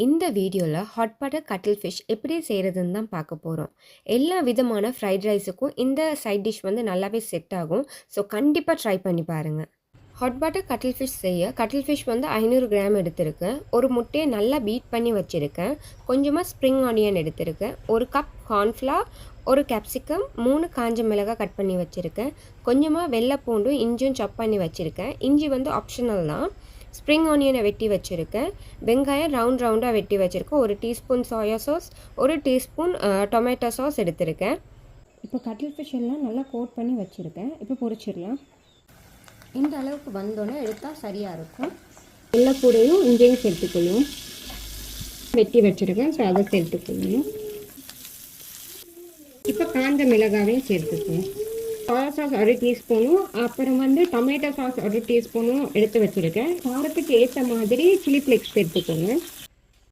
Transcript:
இந்த வீடியோவில் hot butter கட்டில் ஃபிஷ் எப்படி செய்கிறதுன்னு தான் பார்க்க போகிறோம். எல்லா விதமான ஃப்ரைட் ரைஸுக்கும் இந்த சைட் டிஷ் வந்து நல்லாவே செட் ஆகும். ஸோ கண்டிப்பாக ட்ரை பண்ணி பாருங்கள். ஹாட் பட்டர் கட்டில் ஃபிஷ் செய்ய கட்டில் ஃபிஷ் வந்து 500 கிராம் எடுத்திருக்கேன். ஒரு முட்டையை நல்லா பீட் பண்ணி வச்சுருக்கேன். கொஞ்சமாக ஸ்ப்ரிங் ஆனியன் எடுத்திருக்கேன். ஒரு கப் கார்ன்ஃப்ளவர், ஒரு கேப்சிகம், 3 காஞ்ச மிளகாய் கட் பண்ணி வச்சுருக்கேன். கொஞ்சமாக வெள்ளை பூண்டும் இஞ்சியும் சாப் பண்ணி வச்சுருக்கேன். இஞ்சி வந்து ஆப்ஷனல் தான். ஸ்ப்ரிங் ஆனியனை வெட்டி வச்சுருக்கேன். வெங்காயம் ரவுண்டாக வெட்டி வச்சுருக்கேன். ஒரு டீஸ்பூன் சோயா சாஸ், ஒரு டீஸ்பூன் டொமேட்டோ சாஸ் எடுத்திருக்கேன். இப்போ கட்டில் ஃபிஷ் எல்லாம் நல்லா கோட் பண்ணி வச்சுருக்கேன். இப்போ பொரிச்சிடலாம். இந்த அளவுக்கு வந்தோன்னே எடுத்தால் சரியாக இருக்கும். எல்லா கூடையும் இங்கேயும் சேர்த்துக்கொள்ளும். வெட்டி வச்சுருக்கேன். ஸோ அதை சேர்த்துக்கொள்ளும். இப்போ காஞ்ச மிளகாவையும் சேர்த்துக்குவோம். சோயா சாஸ் 1 டீஸ்பூனும், அப்புறம் வந்து டொமேட்டோ சாஸ் 1 டீஸ்பூனும் எடுத்து வச்சுருக்கேன். காரத்துக்கு ஏற்ற மாதிரி சில்லி ஃப்ளேக்ஸ் சேர்த்துக்கோங்க.